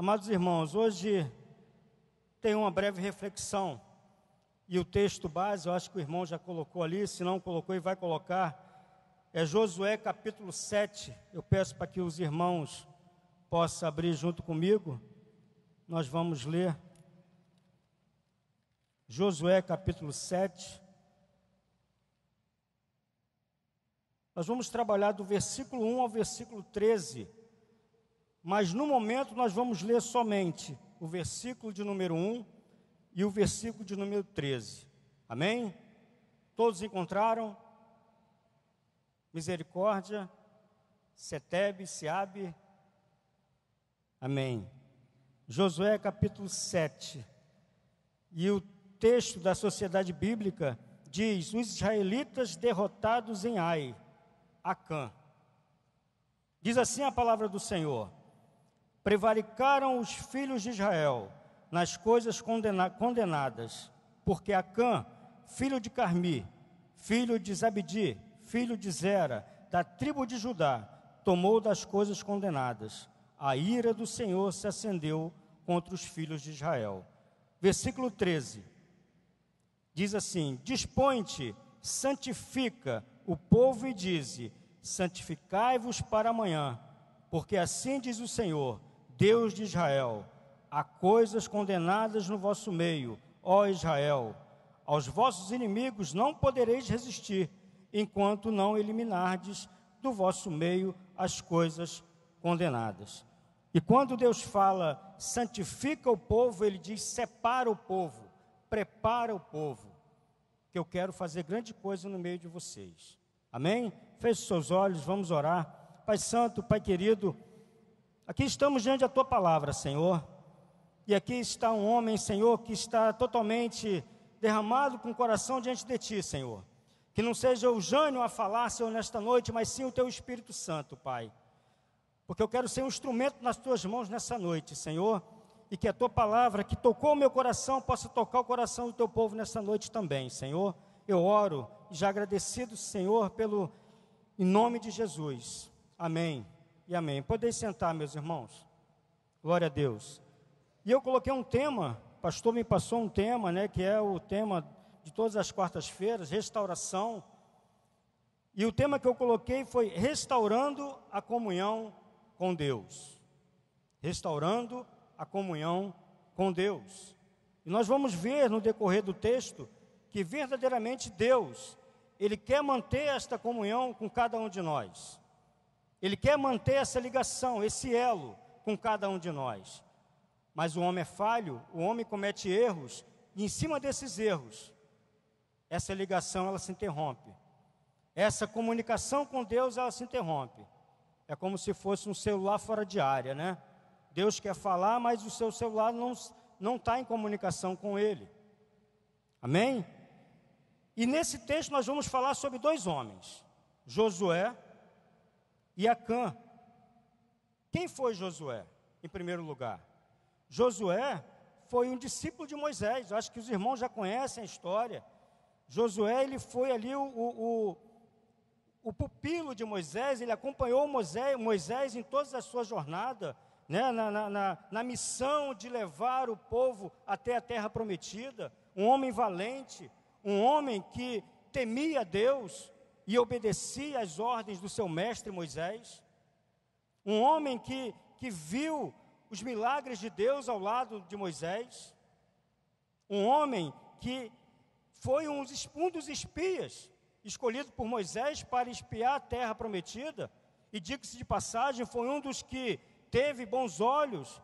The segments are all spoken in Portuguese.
Amados irmãos, hoje tem uma breve reflexão, e o texto base, eu acho que o irmão já colocou ali, se não colocou e vai colocar, é Josué capítulo 7, eu peço para que os irmãos possam abrir junto comigo, nós vamos ler, Josué capítulo 7, nós vamos trabalhar do versículo 1 ao versículo 13, mas no momento nós vamos ler somente o versículo de número 1 e o versículo de número 13. Amém? Todos encontraram? Misericórdia, Setebe, Seabe. Amém. Josué capítulo 7. E o texto da Sociedade Bíblica diz: os israelitas derrotados em Ai, Acã. Diz assim a palavra do Senhor: prevaricaram os filhos de Israel nas coisas condenadas, porque Acã, filho de Carmi, filho de Zabdi, filho de Zera, da tribo de Judá, tomou das coisas condenadas. A ira do Senhor se acendeu contra os filhos de Israel. Versículo 13, diz assim: dispõe-te, santifica o povo e dize: santificai-vos para amanhã, porque assim diz o Senhor, Deus de Israel: há coisas condenadas no vosso meio, ó Israel. Aos vossos inimigos não podereis resistir, enquanto não eliminardes do vosso meio as coisas condenadas. E quando Deus fala, santifica o povo, Ele diz, separa o povo, prepara o povo, que eu quero fazer grande coisa no meio de vocês. Amém? Feche seus olhos, vamos orar. Pai Santo, Pai querido, aqui estamos diante da Tua palavra, Senhor, e aqui está um homem, Senhor, que está totalmente derramado com o coração diante de Ti, Senhor. Que não seja o Jânio a falar, Senhor, nesta noite, mas sim o Teu Espírito Santo, Pai. Porque eu quero ser um instrumento nas Tuas mãos nessa noite, Senhor, e que a Tua palavra, que tocou o meu coração, possa tocar o coração do Teu povo nessa noite também, Senhor. Eu oro, já agradecido, Senhor, em nome de Jesus. Amém e amém. Podeis sentar, meus irmãos. Glória a Deus. E eu coloquei um tema, o pastor me passou um tema, né, que é o tema de todas as quartas-feiras, restauração. E o tema que eu coloquei foi restaurando a comunhão com Deus. Restaurando a comunhão com Deus. E nós vamos ver no decorrer do texto que verdadeiramente Deus, Ele quer manter esta comunhão com cada um de nós. Ele quer manter essa ligação, esse elo com cada um de nós. Mas o homem é falho, o homem comete erros, e em cima desses erros, essa ligação ela se interrompe. Essa comunicação com Deus ela se interrompe. É como se fosse um celular fora de área, né? Deus quer falar, mas o seu celular não está em comunicação com Ele. Amém? E nesse texto nós vamos falar sobre dois homens, Josué e Acã. Quem foi Josué, em primeiro lugar? Josué foi um discípulo de Moisés. Eu acho que os irmãos já conhecem a história. Josué, ele foi ali o pupilo de Moisés, ele acompanhou Moisés em todas as suas jornadas, né, na missão de levar o povo até a terra prometida. Um homem valente, um homem que temia Deus e obedecia às ordens do seu mestre Moisés. Um homem que viu os milagres de Deus ao lado de Moisés. Um homem que foi um dos espias escolhido por Moisés para espiar a terra prometida. E diga-se de passagem, foi um dos que teve bons olhos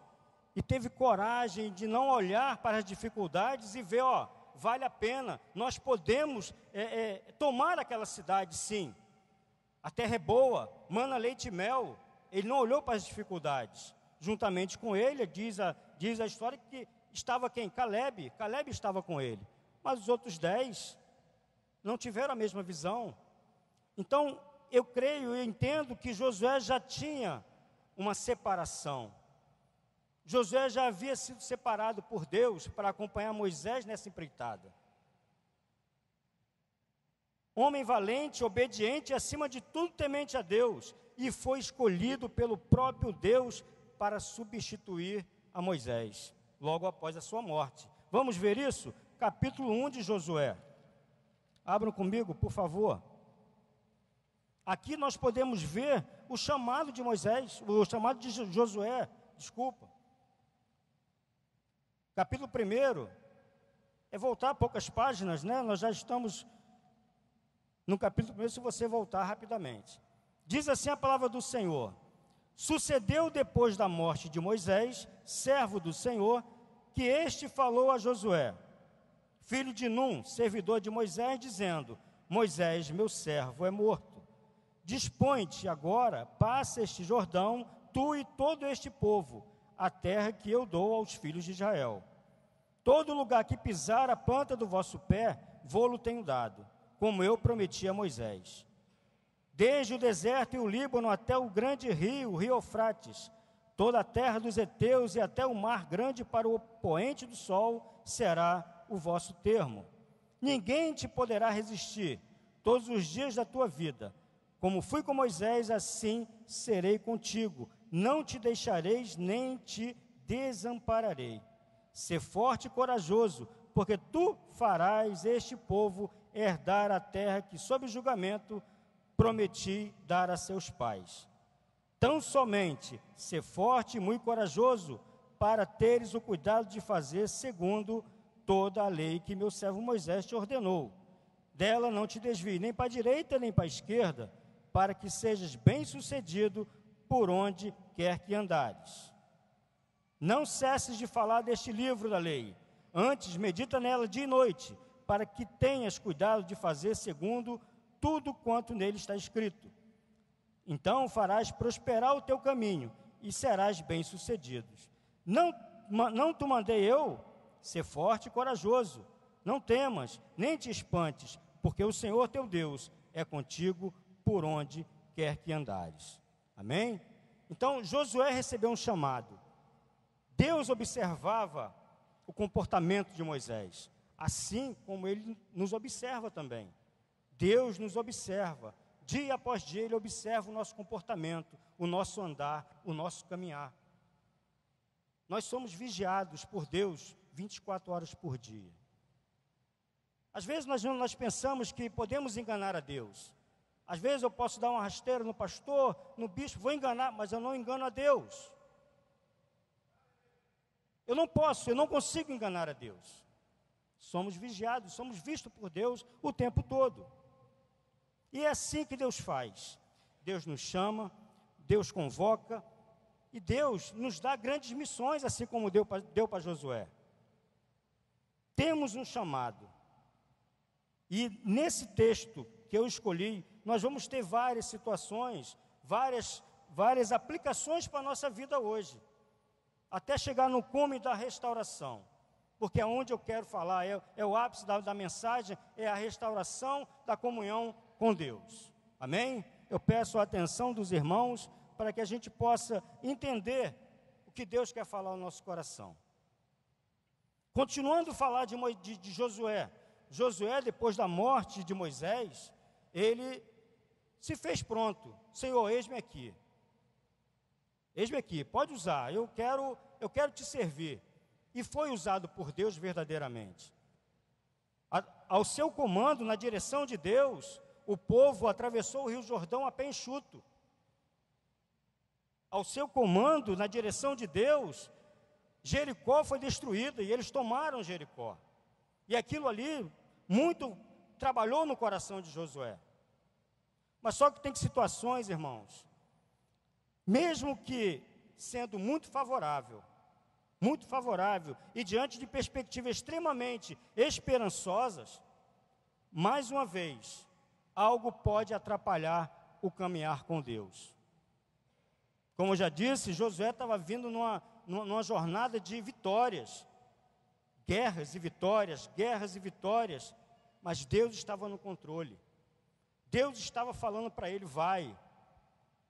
e teve coragem de não olhar para as dificuldades e ver, vale a pena, nós podemos tomar aquela cidade, sim. A terra é boa, mana leite e mel. Ele não olhou para as dificuldades. Juntamente com ele, diz a história que estava quem? Caleb estava com ele. Mas os outros 10 não tiveram a mesma visão. Então, eu creio e entendo que Josué já tinha uma separação. Josué já havia sido separado por Deus para acompanhar Moisés nessa empreitada. Homem valente, obediente e acima de tudo temente a Deus, e foi escolhido pelo próprio Deus para substituir a Moisés, logo após a sua morte. Vamos ver isso? Capítulo 1 de Josué. Abram comigo, por favor. Aqui nós podemos ver o chamado de Moisés, o chamado de Josué, desculpa. Capítulo 1 é voltar poucas páginas, né? Nós já estamos no capítulo 1, se você voltar rapidamente. Diz assim a palavra do Senhor: sucedeu depois da morte de Moisés, servo do Senhor, que este falou a Josué, filho de Num, servidor de Moisés, dizendo: Moisés, meu servo, é morto. Dispõe-te agora, passa este Jordão, tu e todo este povo, a terra que eu dou aos filhos de Israel. Todo lugar que pisar a planta do vosso pé, vou-lo tenho dado, como eu prometi a Moisés. Desde o deserto e o Líbano até o grande rio, o rio Eufrates, toda a terra dos heteus e até o mar grande para o poente do sol, será o vosso termo. Ninguém te poderá resistir todos os dias da tua vida. Como fui com Moisés, assim serei contigo. Não te deixareis, nem te desampararei. Sê forte e corajoso, porque tu farás este povo herdar a terra que, sob julgamento, prometi dar a seus pais. Tão somente sê forte e muito corajoso, para teres o cuidado de fazer segundo toda a lei que meu servo Moisés te ordenou. Dela não te desvie nem para a direita nem para a esquerda, para que sejas bem-sucedido por onde quer que andares. Não cesses de falar deste livro da lei, antes medita nela dia e noite, para que tenhas cuidado de fazer segundo tudo quanto nele está escrito. Então farás prosperar o teu caminho e serás bem-sucedido. Não te mandei eu? Ser forte e corajoso. Não temas, nem te espantes, porque o Senhor teu Deus é contigo por onde quer que andares. Amém? Então, Josué recebeu um chamado. Deus observava o comportamento de Moisés, assim como ele nos observa também. Deus nos observa. Dia após dia, Ele observa o nosso comportamento, o nosso andar, o nosso caminhar. Nós somos vigiados por Deus 24 horas por dia. Às vezes nós pensamos que podemos enganar a Deus. Às vezes eu posso dar uma rasteira no pastor, no bispo, vou enganar, mas eu não engano a Deus. Eu não consigo enganar a Deus. Somos vigiados, somos vistos por Deus o tempo todo. E é assim que Deus faz. Deus nos chama, Deus convoca, e Deus nos dá grandes missões, assim como deu para Josué. Temos um chamado. E nesse texto que eu escolhi, nós vamos ter várias situações, várias aplicações para a nossa vida hoje, até chegar no cume da restauração, porque é onde eu quero falar, é o ápice da mensagem, é a restauração da comunhão com Deus. Amém? Eu peço a atenção dos irmãos para que a gente possa entender o que Deus quer falar no nosso coração. Continuando a falar de Josué. Josué, depois da morte de Moisés, ele se fez pronto. Senhor, eis-me aqui. Eis-me aqui, pode usar, eu quero te servir. E foi usado por Deus verdadeiramente. Ao seu comando, na direção de Deus, o povo atravessou o rio Jordão a pé enxuto. Ao seu comando, na direção de Deus, Jericó foi destruída e eles tomaram Jericó. E aquilo ali, muito trabalhou no coração de Josué. Mas só que tem situações, irmãos, mesmo que sendo muito favorável, e diante de perspectivas extremamente esperançosas, mais uma vez, algo pode atrapalhar o caminhar com Deus. Como eu já disse, Josué estava vindo numa jornada de vitórias, guerras e vitórias, mas Deus estava no controle. Deus estava falando para ele: vai,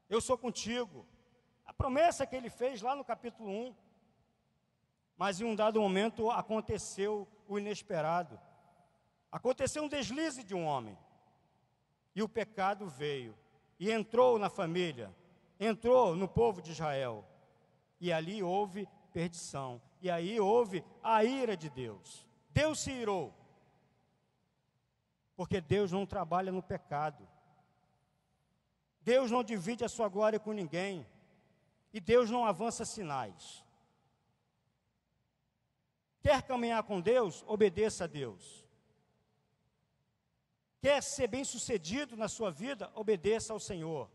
eu sou contigo. A promessa que ele fez lá no capítulo 1. Mas em um dado momento aconteceu o inesperado. Aconteceu um deslize de um homem. E o pecado veio. E entrou na família. Entrou no povo de Israel. E ali houve perdição. E aí houve a ira de Deus. Deus se irou, porque Deus não trabalha no pecado. Deus não divide a sua glória com ninguém. E Deus não avança sinais. Quer caminhar com Deus? Obedeça a Deus. Quer ser bem-sucedido na sua vida? Obedeça ao Senhor.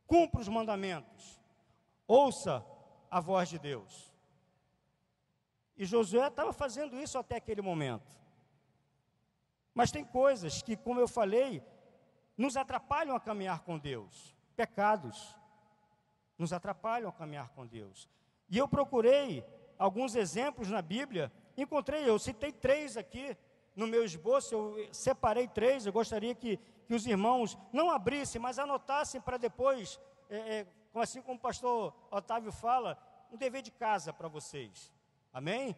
Cumpra os mandamentos. Ouça a voz de Deus. E Josué estava fazendo isso até aquele momento. Mas tem coisas que, como eu falei, nos atrapalham a caminhar com Deus. Pecados nos atrapalham a caminhar com Deus. E eu procurei alguns exemplos na Bíblia, eu citei 3 aqui no meu esboço, eu separei 3, eu gostaria que os irmãos não abrissem, mas anotassem para depois, assim como o pastor Otávio fala, um dever de casa para vocês. Amém?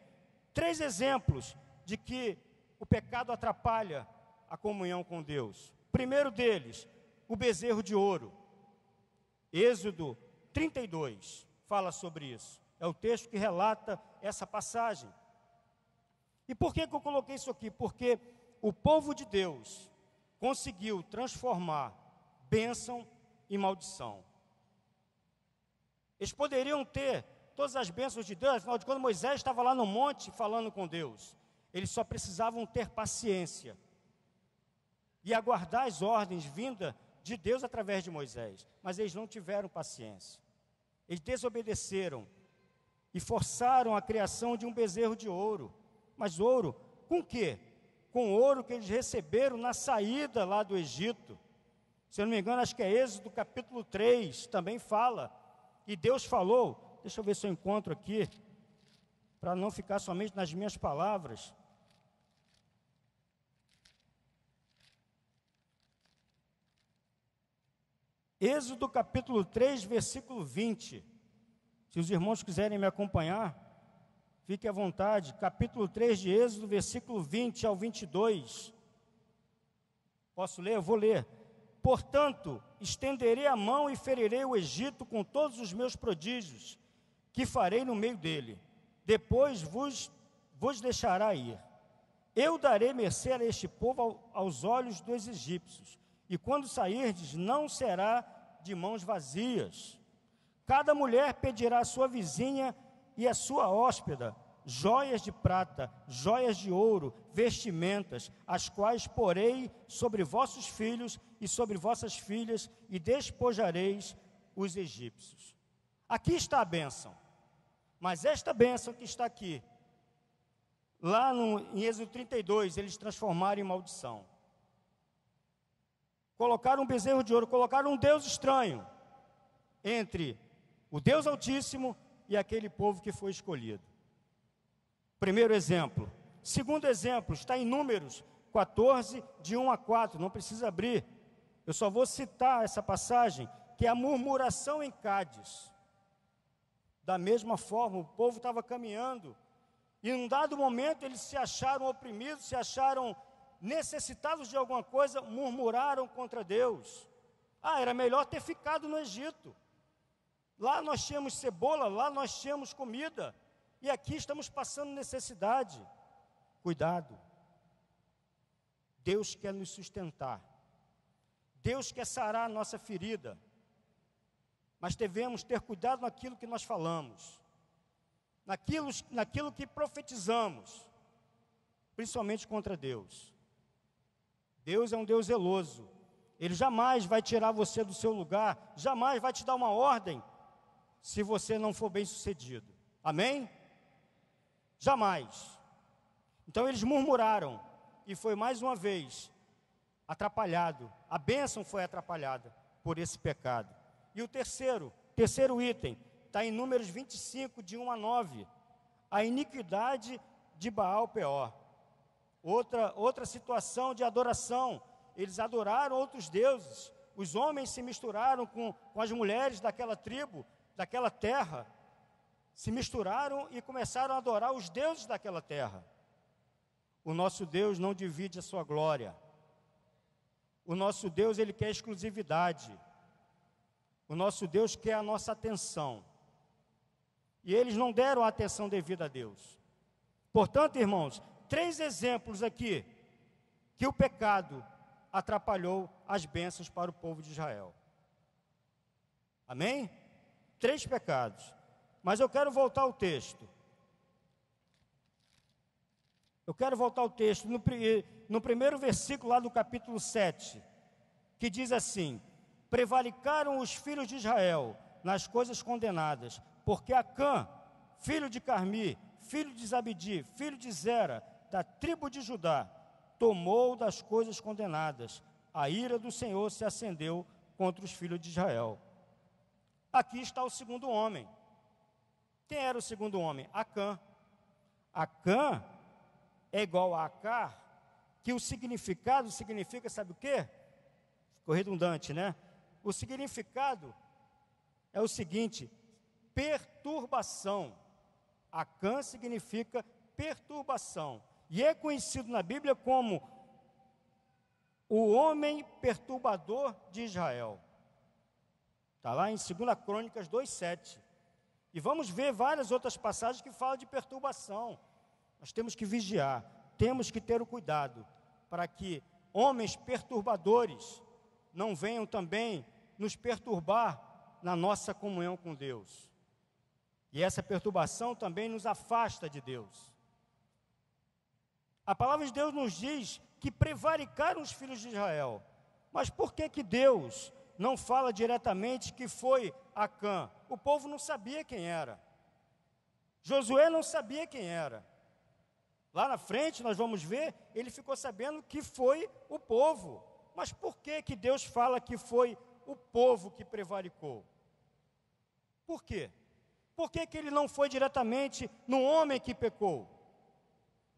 3 exemplos de que o pecado atrapalha a comunhão com Deus. Primeiro deles, o bezerro de ouro. Êxodo 32 fala sobre isso. É o texto que relata essa passagem. E por que eu coloquei isso aqui? Porque o povo de Deus conseguiu transformar bênção em maldição. Eles poderiam ter todas as bênçãos de Deus, afinal de contas Moisés estava lá no monte falando com Deus. Eles só precisavam ter paciência e aguardar as ordens vindas de Deus através de Moisés. Mas eles não tiveram paciência. Eles desobedeceram e forçaram a criação de um bezerro de ouro. Mas ouro, com quê? Com ouro que eles receberam na saída lá do Egito. Se eu não me engano, acho que é Êxodo capítulo 3, também fala. E Deus falou, deixa eu ver se eu encontro aqui, para não ficar somente nas minhas palavras. Êxodo capítulo 3, versículo 20. Se os irmãos quiserem me acompanhar, fique à vontade. Capítulo 3 de Êxodo, versículo 20 ao 22. Posso ler? Eu vou ler. Portanto, estenderei a mão e ferirei o Egito com todos os meus prodígios, que farei no meio dele. Depois vos deixará ir. Eu darei mercê a este povo aos olhos dos egípcios. E quando sairdes, não será de mãos vazias. Cada mulher pedirá à sua vizinha e à sua hóspeda joias de prata, joias de ouro, vestimentas, as quais porei sobre vossos filhos e sobre vossas filhas, e despojareis os egípcios. Aqui está a bênção. Mas esta bênção que está aqui, lá em Êxodo 32, eles transformaram em maldição. Colocaram um bezerro de ouro, colocaram um Deus estranho entre o Deus Altíssimo e aquele povo que foi escolhido. Primeiro exemplo. Segundo exemplo, está em Números 14, de 1 a 4, não precisa abrir. Eu só vou citar essa passagem, que é a murmuração em Cádiz. Da mesma forma, o povo estava caminhando, e em um dado momento eles se acharam oprimidos, se acharam necessitados de alguma coisa, murmuraram contra Deus. Era melhor ter ficado no Egito. Lá nós tínhamos cebola, lá nós tínhamos comida, e aqui estamos passando necessidade. Cuidado. Deus quer nos sustentar. Deus quer sarar a nossa ferida. Mas devemos ter cuidado naquilo que nós falamos, naquilo que profetizamos, principalmente contra Deus. Deus é um Deus zeloso. Ele jamais vai tirar você do seu lugar, jamais vai te dar uma ordem, se você não for bem sucedido. Amém? Jamais. Então eles murmuraram, e foi mais uma vez atrapalhado. A bênção foi atrapalhada por esse pecado. E o terceiro item, está em Números 25, de 1 a 9. A iniquidade de Baal-Peor. Outra situação de adoração. Eles adoraram outros deuses. Os homens se misturaram com as mulheres daquela tribo, daquela terra. Se misturaram e começaram a adorar os deuses daquela terra. O nosso Deus não divide a sua glória. O nosso Deus, Ele quer exclusividade. O nosso Deus quer a nossa atenção. e eles não deram a atenção devida a Deus. Portanto, irmãos, 3 exemplos aqui que o pecado atrapalhou as bênçãos para o povo de Israel. Amém? 3 pecados. Mas eu quero voltar ao texto. No primeiro versículo lá do capítulo 7, que diz assim: prevaricaram os filhos de Israel nas coisas condenadas, porque Acã, filho de Carmi, filho de Zabdi, filho de Zera, da tribo de Judá, tomou das coisas condenadas. A ira do Senhor se acendeu contra os filhos de Israel. Aqui está o segundo homem. Quem era o segundo homem? Acã. Acã é igual a Acar, que o significado significa, sabe o quê? Ficou redundante, né? O significado é o seguinte: perturbação. Acã significa perturbação. E é conhecido na Bíblia como o homem perturbador de Israel. Está lá em 2 Crônicas 2,7. E vamos ver várias outras passagens que falam de perturbação. Nós temos que vigiar, temos que ter o cuidado, para que homens perturbadores não venham também nos perturbar na nossa comunhão com Deus. E essa perturbação também nos afasta de Deus. A palavra de Deus nos diz que prevaricaram os filhos de Israel. Mas por que Deus não fala diretamente que foi Acã? O povo não sabia quem era. Josué não sabia quem era. Lá na frente nós vamos ver, ele ficou sabendo que foi o povo. Mas por que Deus fala que foi o povo que prevaricou? Por quê? Por que ele não foi diretamente no homem que pecou?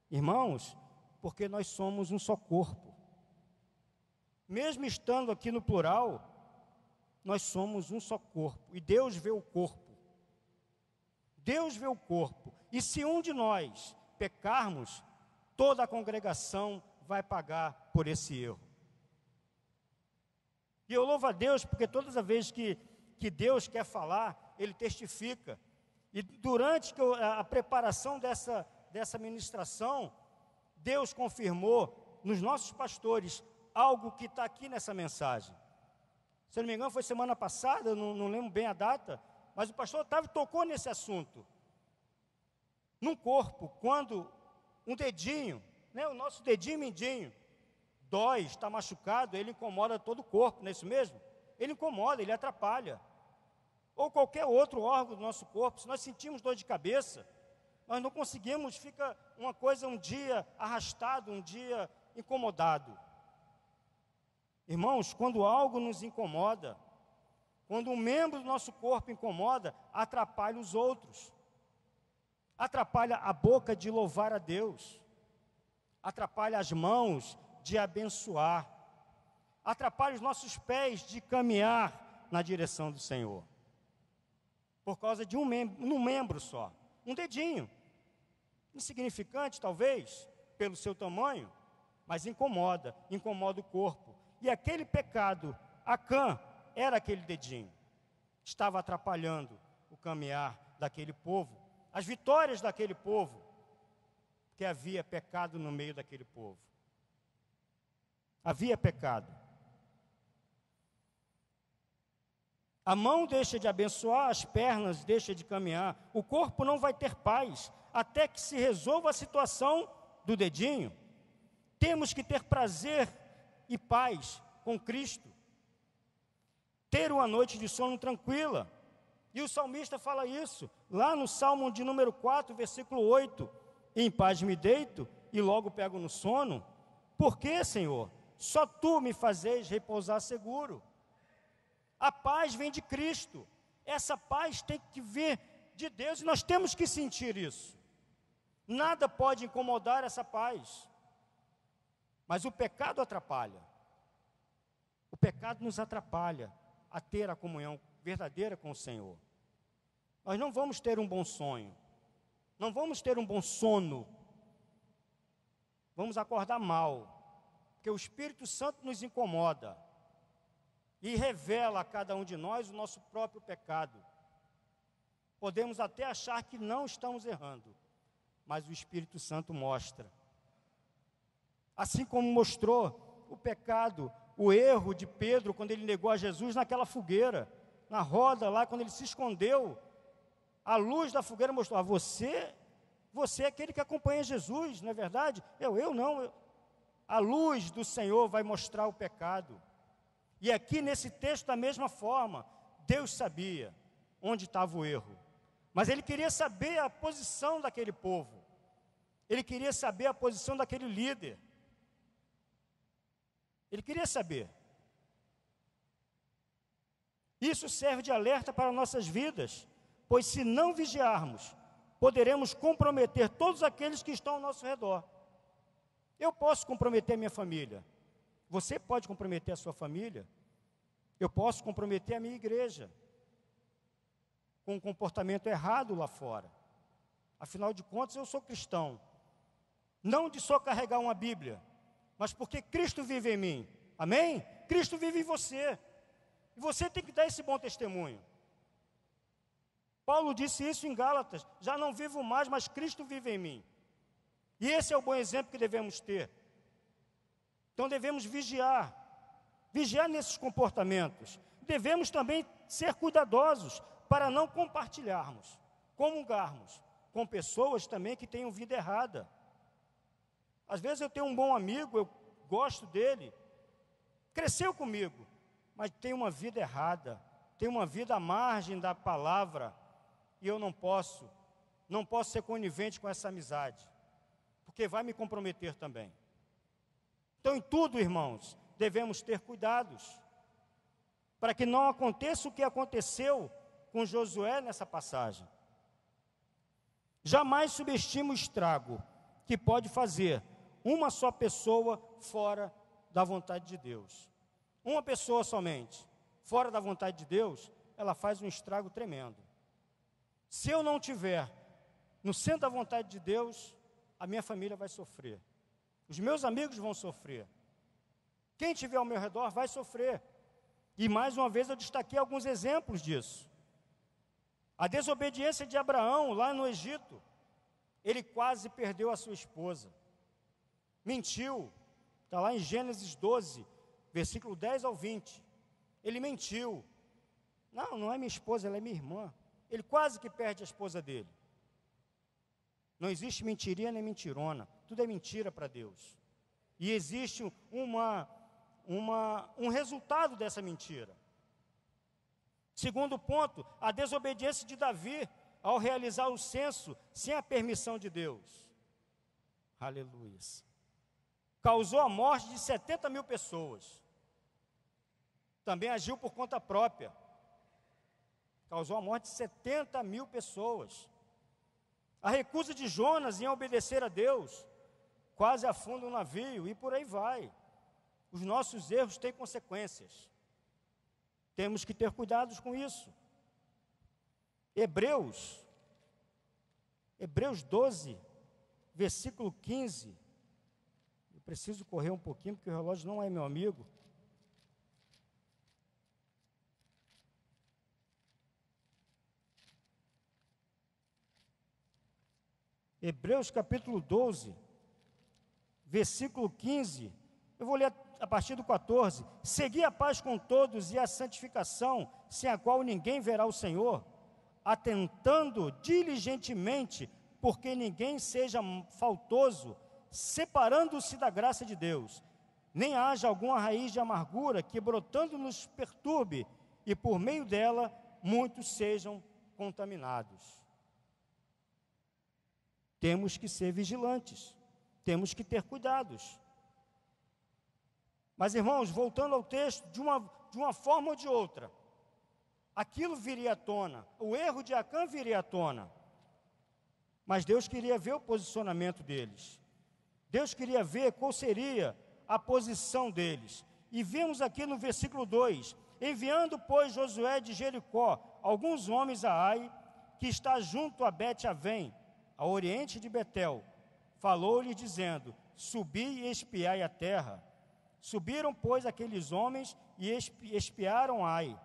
Irmãos, porque nós somos um só corpo. Mesmo estando aqui no plural, nós somos um só corpo. E Deus vê o corpo. Deus vê o corpo. E se um de nós pecarmos, toda a congregação vai pagar por esse erro. E eu louvo a Deus, porque todas as vezes que Deus quer falar, Ele testifica. E durante a preparação dessa ministração, Deus confirmou nos nossos pastores algo que está aqui nessa mensagem. Se eu não me engano, foi semana passada, eu não lembro bem a data, mas o pastor Otávio tocou nesse assunto. Num corpo, quando um dedinho, né, o nosso dedinho mindinho, dói, está machucado, ele incomoda todo o corpo, não é isso mesmo? Ele incomoda, ele atrapalha. Ou qualquer outro órgão do nosso corpo, se nós sentimos dor de cabeça, nós não conseguimos, fica uma coisa um dia arrastado, um dia incomodado. Irmãos, quando algo nos incomoda, quando um membro do nosso corpo incomoda, atrapalha os outros. Atrapalha a boca de louvar a Deus. Atrapalha as mãos de abençoar. Atrapalha os nossos pés de caminhar na direção do Senhor. Por causa de um membro só. Um dedinho. Insignificante, talvez, pelo seu tamanho, mas incomoda o corpo. E aquele pecado, Acã, era aquele dedinho. Estava atrapalhando o caminhar daquele povo, as vitórias daquele povo, porque havia pecado no meio daquele povo. Havia pecado. A mão deixa de abençoar, as pernas deixam de caminhar, o corpo não vai ter paz, até que se resolva a situação do dedinho. Temos que ter prazer e paz com Cristo. Ter uma noite de sono tranquila. E o salmista fala isso, lá no Salmo de número 4, versículo 8. Em paz me deito e logo pego no sono. Por quê, Senhor? Só Tu me fazes repousar seguro. A paz vem de Cristo. Essa paz tem que vir de Deus e nós temos que sentir isso. Nada pode incomodar essa paz. Mas o pecado atrapalha. O pecado nos atrapalha a ter a comunhão verdadeira com o Senhor. Nós não vamos ter um bom sonho. Não vamos ter um bom sono. Vamos acordar mal. Porque o Espírito Santo nos incomoda. E revela a cada um de nós o nosso próprio pecado. Podemos até achar que não estamos errando, mas o Espírito Santo mostra. Assim como mostrou o pecado, o erro de Pedro quando ele negou a Jesus naquela fogueira, na roda lá, quando ele se escondeu, a luz da fogueira mostrou: você é aquele que acompanha Jesus, não é verdade? Eu não. A luz do Senhor vai mostrar o pecado. E aqui nesse texto, da mesma forma, Deus sabia onde estava o erro, mas Ele queria saber a posição daquele povo, Ele queria saber a posição daquele líder, Ele queria saber. Isso serve de alerta para nossas vidas, pois se não vigiarmos, poderemos comprometer todos aqueles que estão ao nosso redor. Eu posso comprometer minha família, você pode comprometer a sua família, eu posso comprometer a minha igreja, com um comportamento errado lá fora. Afinal de contas, eu sou cristão, não de só carregar uma Bíblia, mas porque Cristo vive em mim, amém? Cristo vive em você, e você tem que dar esse bom testemunho. Paulo disse isso em Gálatas: já não vivo mais, mas Cristo vive em mim. E esse é o bom exemplo que devemos ter. Então devemos vigiar nesses comportamentos. Devemos também ser cuidadosos para não compartilharmos, comungarmos com pessoas também que tenham vida errada. Às vezes eu tenho um bom amigo, eu gosto dele, cresceu comigo, mas tem uma vida errada, tem uma vida à margem da palavra, e eu não posso ser conivente com essa amizade, porque vai me comprometer também. Então, em tudo, irmãos, devemos ter cuidados, para que não aconteça o que aconteceu com Josué nessa passagem. Jamais subestime o estrago que pode fazer uma só pessoa fora da vontade de Deus. Uma pessoa somente, fora da vontade de Deus, ela faz um estrago tremendo. Se eu não tiver no centro da vontade de Deus, a minha família vai sofrer, os meus amigos vão sofrer, quem estiver ao meu redor vai sofrer. E mais uma vez eu destaquei alguns exemplos disso. A desobediência de Abraão lá no Egito, ele quase perdeu a sua esposa, mentiu, está lá em Gênesis 12, versículo 10 ao 20, ele mentiu: não é minha esposa, ela é minha irmã. Ele quase que perde a esposa dele. Não existe mentirinha nem mentirona, tudo é mentira para Deus. E existe um resultado dessa mentira. Segundo ponto, a desobediência de Davi ao realizar o censo sem a permissão de Deus. Aleluia. Causou a morte de 70 mil pessoas. Também agiu por conta própria. Causou a morte de 70 mil pessoas. A recusa de Jonas em obedecer a Deus quase afunda o navio, e por aí vai. Os nossos erros têm consequências. Temos que ter cuidados com isso. Hebreus 12, versículo 15. Eu preciso correr um pouquinho, porque o relógio não é meu amigo. Hebreus capítulo 12, versículo 15, eu vou ler a partir do 14. Segui a paz com todos e a santificação, sem a qual ninguém verá o Senhor, atentando diligentemente, porque ninguém seja faltoso, separando-se da graça de Deus, nem haja alguma raiz de amargura que brotando nos perturbe, e por meio dela muitos sejam contaminados. Temos que ser vigilantes, temos que ter cuidados. Mas, irmãos, voltando ao texto, de uma forma ou de outra, aquilo viria à tona, o erro de Acã viria à tona. Mas Deus queria ver o posicionamento deles. Deus queria ver qual seria a posição deles. E vemos aqui no versículo 2: enviando, pois, Josué de Jericó alguns homens a Ai, que está junto a Bet-Avém, ao oriente de Betel, falou-lhe dizendo: subi e espiai a terra. Subiram, pois, aqueles homens e espiaram Ai,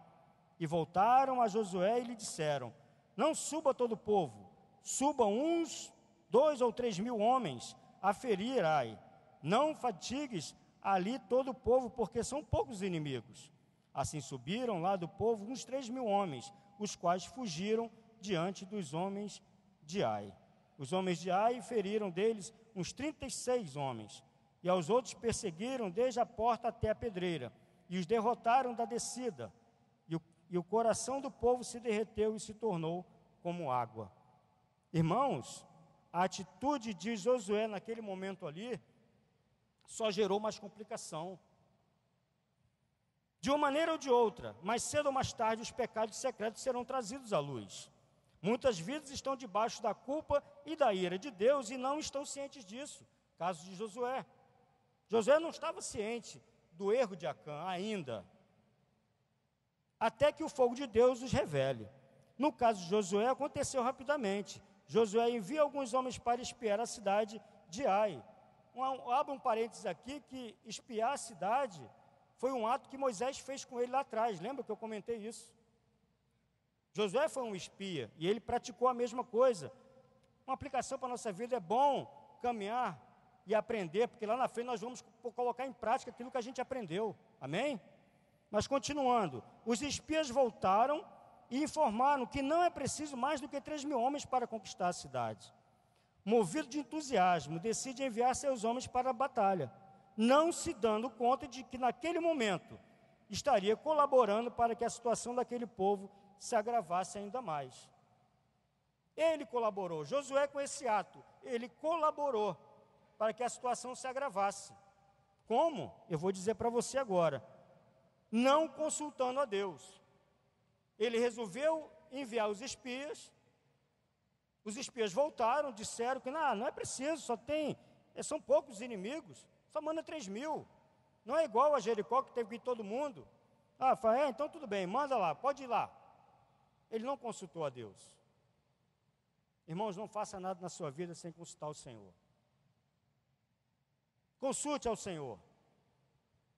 e voltaram a Josué e lhe disseram: não suba todo o povo, subam uns 2 ou 3 mil homens a ferir Ai. Não fatigues ali todo o povo, porque são poucos inimigos. Assim subiram lá do povo uns 3 mil homens, os quais fugiram diante dos homens de Ai. Os homens de Ai feriram deles uns 36 homens, e aos outros perseguiram desde a porta até a pedreira, e os derrotaram da descida, e o coração do povo se derreteu e se tornou como água. Irmãos, a atitude de Josué naquele momento ali, só gerou mais complicação. De uma maneira ou de outra, mais cedo ou mais tarde, os pecados secretos serão trazidos à luz. Muitas vidas estão debaixo da culpa e da ira de Deus e não estão cientes disso. Caso de Josué. Josué não estava ciente do erro de Acã ainda, até que o fogo de Deus os revele. No caso de Josué, aconteceu rapidamente. Josué envia alguns homens para espiar a cidade de Ai. Abra um parênteses aqui, que espiar a cidade foi um ato que Moisés fez com ele lá atrás. Lembra que eu comentei isso? Josué foi um espia e ele praticou a mesma coisa. Uma aplicação para a nossa vida: é bom caminhar e aprender, porque lá na frente nós vamos colocar em prática aquilo que a gente aprendeu. Amém? Mas continuando, os espias voltaram e informaram que não é preciso mais do que 3 mil homens para conquistar a cidade. Movido de entusiasmo, decide enviar seus homens para a batalha, não se dando conta de que naquele momento estaria colaborando para que a situação daquele povo se agravasse ainda mais. Ele colaborou, Josué, com esse ato, ele colaborou para que a situação se agravasse. Como? Eu vou dizer para você agora. Não consultando a Deus. Ele resolveu enviar os espias voltaram, disseram que não é preciso, são poucos inimigos, só manda 3 mil. Não é igual a Jericó, que teve que ir todo mundo. Fala, então tudo bem, manda lá, pode ir lá. Ele não consultou a Deus. Irmãos, não faça nada na sua vida sem consultar o Senhor. Consulte ao Senhor.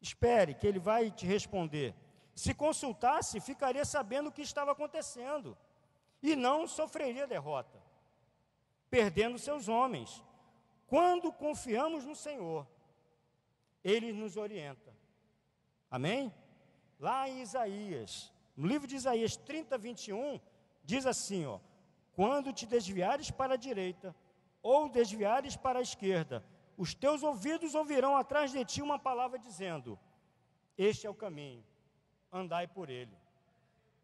Espere que Ele vai te responder. Se consultasse, ficaria sabendo o que estava acontecendo e não sofreria derrota, perdendo seus homens. Quando confiamos no Senhor, Ele nos orienta. Amém? Lá em Isaías, no livro de Isaías 30, 21, diz assim, quando te desviares para a direita ou desviares para a esquerda, os teus ouvidos ouvirão atrás de ti uma palavra dizendo: este é o caminho, andai por ele.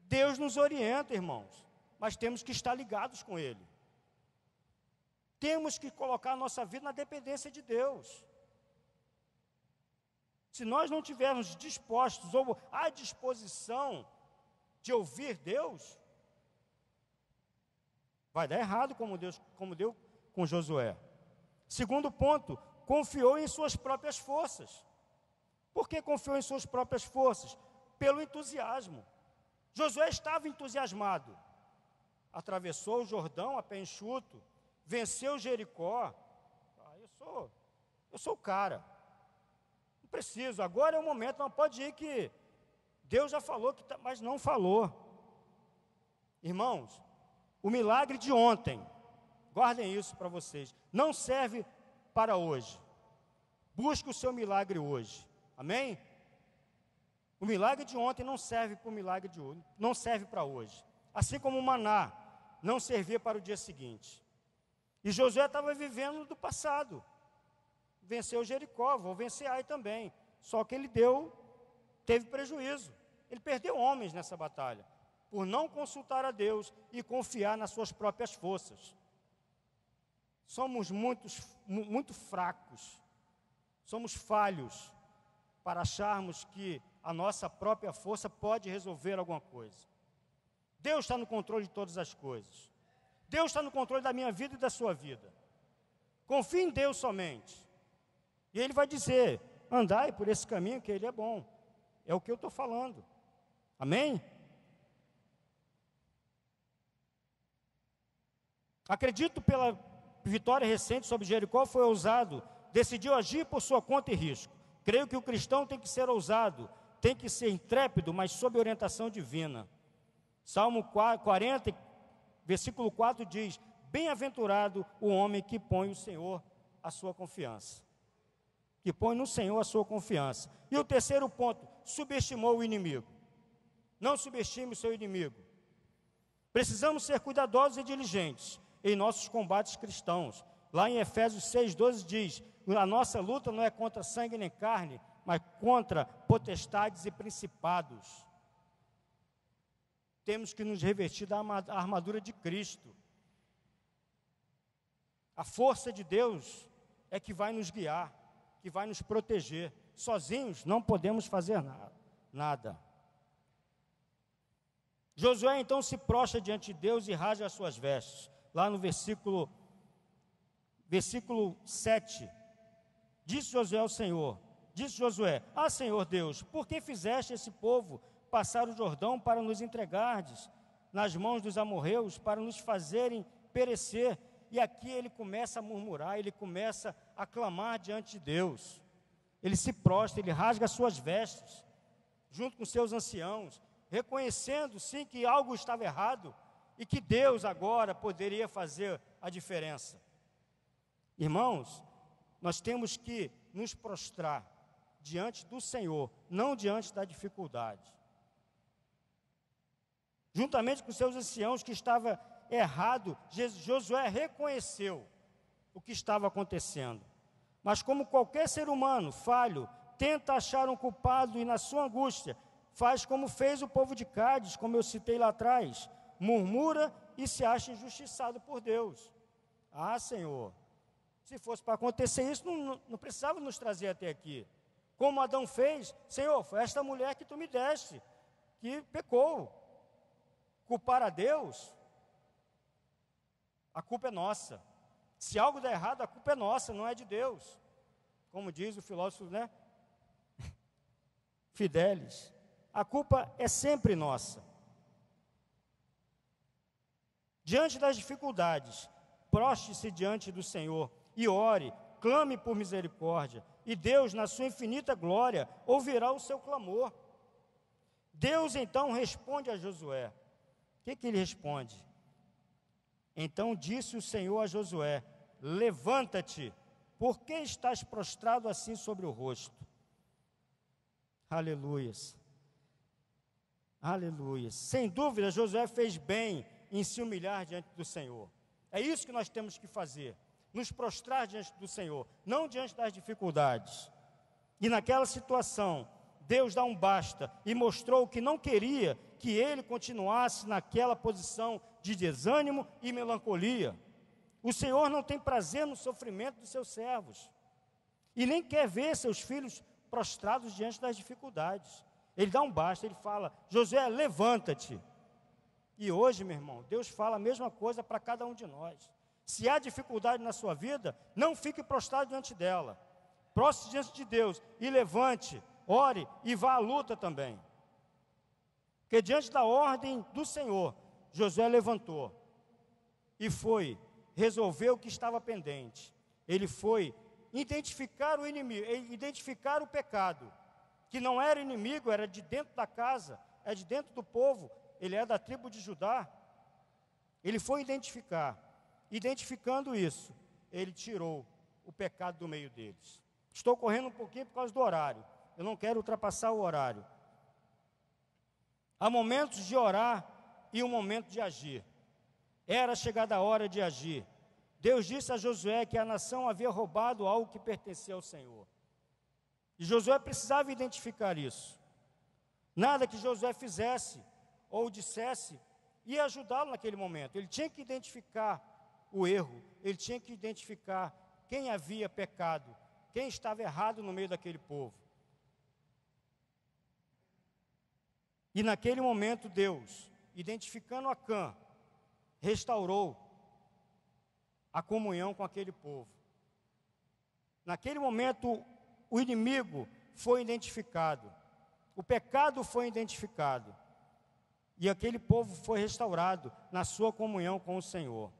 Deus nos orienta, irmãos, mas temos que estar ligados com Ele. Temos que colocar a nossa vida na dependência de Deus. Se nós não estivermos dispostos ou à disposição de ouvir Deus, vai dar errado como deu com Josué. Segundo ponto, confiou em suas próprias forças. Por que confiou em suas próprias forças? Pelo entusiasmo. Josué estava entusiasmado. Atravessou o Jordão a pé enxuto, venceu Jericó. Eu sou o cara. Não preciso, agora é o momento, não pode ir que Deus já falou, mas não falou. Irmãos, o milagre de ontem, guardem isso para vocês, não serve para hoje. Busque o seu milagre hoje. Amém? O milagre de ontem não serve para o milagre de hoje, não serve para hoje. Assim como o maná não servia para o dia seguinte. E Josué estava vivendo do passado. Venceu Jericó, vou vencer Ai também. Só que ele teve prejuízo. Ele perdeu homens nessa batalha, por não consultar a Deus e confiar nas suas próprias forças. Somos muito fracos, somos falhos para acharmos que a nossa própria força pode resolver alguma coisa. Deus está no controle de todas as coisas. Deus está no controle da minha vida e da sua vida. Confie em Deus somente. E Ele vai dizer: andai por esse caminho que Ele é bom. É o que eu estou falando. Amém? Acredito pela vitória recente sobre Jericó, foi ousado, decidiu agir por sua conta e risco. Creio que o cristão tem que ser ousado, tem que ser intrépido, mas sob orientação divina. Salmo 40, Versículo 4 diz: bem-aventurado o homem que põe o Senhor a sua confiança. Que põe no Senhor a sua confiança. E o terceiro ponto, subestimou o inimigo. Não subestime o seu inimigo. Precisamos ser cuidadosos e diligentes em nossos combates cristãos. Lá em Efésios 6,12 diz: a nossa luta não é contra sangue nem carne, mas contra potestades e principados. Temos que nos revestir da armadura de Cristo. A força de Deus é que vai nos guiar, que vai nos proteger. Sozinhos não podemos fazer nada. Josué então se prostra diante de Deus e rasga as suas vestes. Lá no versículo 7, disse Josué ao Senhor, Senhor Deus, por que fizeste esse povo passar o Jordão para nos entregardes nas mãos dos amorreus, para nos fazerem perecer? E aqui ele começa a murmurar, ele começa a clamar diante de Deus. Ele se prostra, ele rasga as suas vestes, junto com seus anciãos, reconhecendo sim que algo estava errado e que Deus agora poderia fazer a diferença. Irmãos, nós temos que nos prostrar diante do Senhor, não diante da dificuldade. Juntamente com seus anciãos que estava errado, Josué reconheceu o que estava acontecendo. Mas como qualquer ser humano falho, tenta achar um culpado e na sua angústia, faz como fez o povo de Cádiz, como eu citei lá atrás, murmura e se acha injustiçado por Deus. Ah, Senhor, se fosse para acontecer isso, não precisava nos trazer até aqui. Como Adão fez, Senhor, foi esta mulher que tu me deste, que pecou. Culpar a Deus, a culpa é nossa. Se algo der errado, a culpa é nossa, não é de Deus. Como diz o filósofo, né? Fidelis. A culpa é sempre nossa. Diante das dificuldades, proste-se diante do Senhor e ore, clame por misericórdia, e Deus, na sua infinita glória, ouvirá o seu clamor. Deus então responde a Josué. O que ele responde? Então disse o Senhor a Josué: levanta-te, por que estás prostrado assim sobre o rosto? Aleluias. Aleluia. Sem dúvida, Josué fez bem em se humilhar diante do Senhor. É isso que nós temos que fazer, nos prostrar diante do Senhor, não diante das dificuldades. E naquela situação, Deus dá um basta e mostrou que não queria que ele continuasse naquela posição de desânimo e melancolia. O Senhor não tem prazer no sofrimento dos seus servos e nem quer ver seus filhos prostrados diante das dificuldades. Ele dá um basta, ele fala: Josué, levanta-te. E hoje, meu irmão, Deus fala a mesma coisa para cada um de nós. Se há dificuldade na sua vida, não fique prostrado diante dela. Prostre diante de Deus e levante, ore e vá à luta também. Porque diante da ordem do Senhor, Josué levantou e foi resolver o que estava pendente. Ele foi identificar o inimigo, identificar o pecado, que não era inimigo, era de dentro da casa, é de dentro do povo, ele é da tribo de Judá. Ele foi identificar. Identificando isso, ele tirou o pecado do meio deles. Estou correndo um pouquinho por causa do horário. Eu não quero ultrapassar o horário. Há momentos de orar e um momento de agir. Era chegada a hora de agir. Deus disse a Josué que a nação havia roubado algo que pertencia ao Senhor. E Josué precisava identificar isso. Nada que Josué fizesse ou dissesse ia ajudá-lo naquele momento. Ele tinha que identificar o erro, ele tinha que identificar quem havia pecado, quem estava errado no meio daquele povo. E naquele momento Deus, identificando Acã, restaurou a comunhão com aquele povo. Naquele momento o inimigo foi identificado, o pecado foi identificado, e aquele povo foi restaurado na sua comunhão com o Senhor.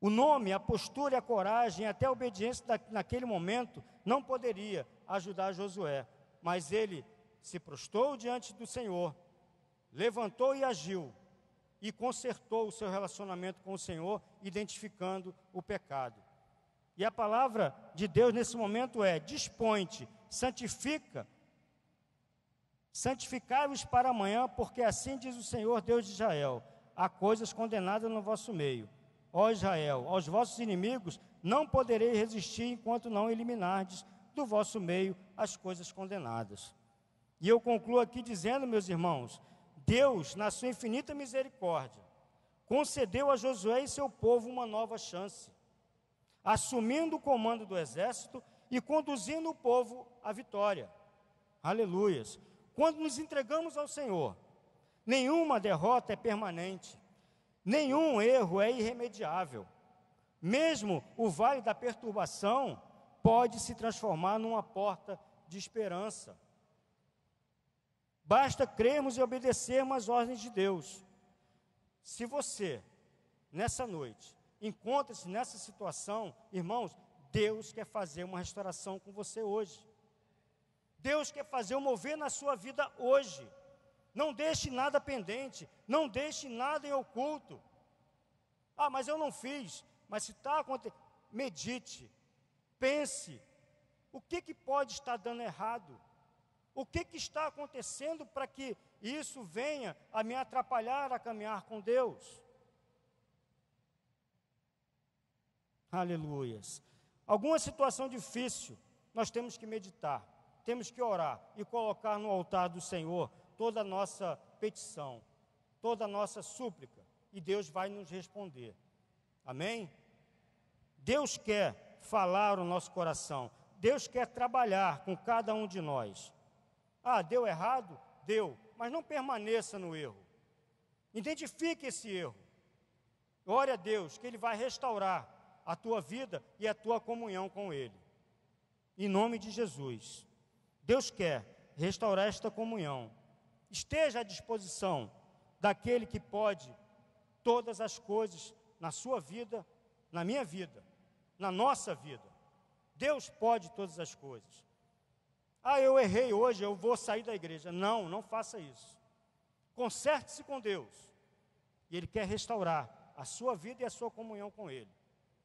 O nome, a postura e a coragem, até a obediência naquele momento, não poderia ajudar Josué, mas ele se prostrou diante do Senhor, levantou e agiu, e consertou o seu relacionamento com o Senhor, identificando o pecado. E a palavra de Deus nesse momento é: dispõe-te, santificai-vos para amanhã, porque assim diz o Senhor Deus de Israel: há coisas condenadas no vosso meio. Ó Israel, aos vossos inimigos não poderei resistir enquanto não eliminardes do vosso meio as coisas condenadas. E eu concluo aqui dizendo, meus irmãos, Deus, na sua infinita misericórdia, concedeu a Josué e seu povo uma nova chance, assumindo o comando do exército e conduzindo o povo à vitória. Aleluias! Quando nos entregamos ao Senhor, nenhuma derrota é permanente, nenhum erro é irremediável. Mesmo o vale da perturbação pode se transformar numa porta de esperança. Basta crermos e obedecermos às ordens de Deus. Se você, nessa noite, encontra-se nessa situação, irmãos, Deus quer fazer uma restauração com você hoje. Deus quer fazer um mover na sua vida hoje. Não deixe nada pendente, não deixe nada em oculto. Ah, mas eu não fiz. Mas se está acontecendo, medite, pense, o que pode estar dando errado? O que está acontecendo para que isso venha a me atrapalhar a caminhar com Deus? Aleluias. Alguma situação difícil, nós temos que meditar, temos que orar e colocar no altar do Senhor toda a nossa petição, toda a nossa súplica, e Deus vai nos responder. Amém? Deus quer falar o nosso coração, Deus quer trabalhar com cada um de nós. Ah, deu errado? Deu, mas não permaneça no erro. Identifique esse erro. Ore a Deus que Ele vai restaurar a tua vida e a tua comunhão com Ele. Em nome de Jesus. Deus quer restaurar esta comunhão. Esteja à disposição daquele que pode todas as coisas na sua vida, na minha vida, na nossa vida. Deus pode todas as coisas. Ah, eu errei hoje, eu vou sair da igreja. Não, não faça isso. Conserte-se com Deus. E Ele quer restaurar a sua vida e a sua comunhão com Ele.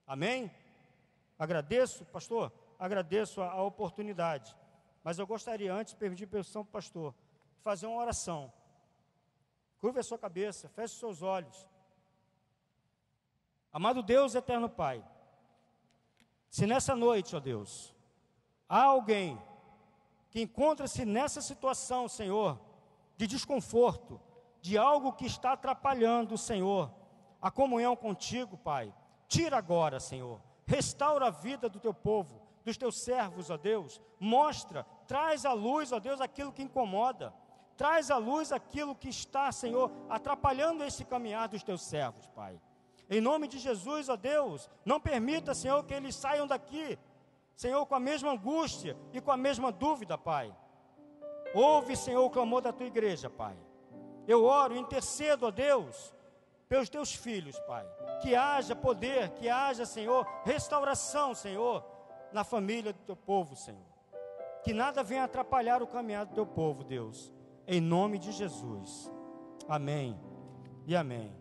Amém? Agradeço, pastor, agradeço a oportunidade. Mas eu gostaria, antes de pedir permissão para o pastor, de fazer uma oração. Curve a sua cabeça, feche os seus olhos. Amado Deus, eterno Pai, se nessa noite, ó Deus, há alguém que encontra-se nessa situação, Senhor, de desconforto, de algo que está atrapalhando, Senhor, a comunhão contigo, Pai, tira agora, Senhor, restaura a vida do teu povo, dos teus servos, ó Deus, mostra, traz à luz, ó Deus, aquilo que incomoda, traz à luz aquilo que está, Senhor, atrapalhando esse caminhar dos teus servos, Pai. Em nome de Jesus, ó Deus, não permita, Senhor, que eles saiam daqui, Senhor, com a mesma angústia e com a mesma dúvida, Pai. Ouve, Senhor, o clamor da tua igreja, Pai. Eu oro, intercedo, ó Deus, pelos teus filhos, Pai. Que haja poder, que haja, Senhor, restauração, Senhor, na família do teu povo, Senhor. Que nada venha atrapalhar o caminhar do teu povo, Deus. Em nome de Jesus. Amém e amém.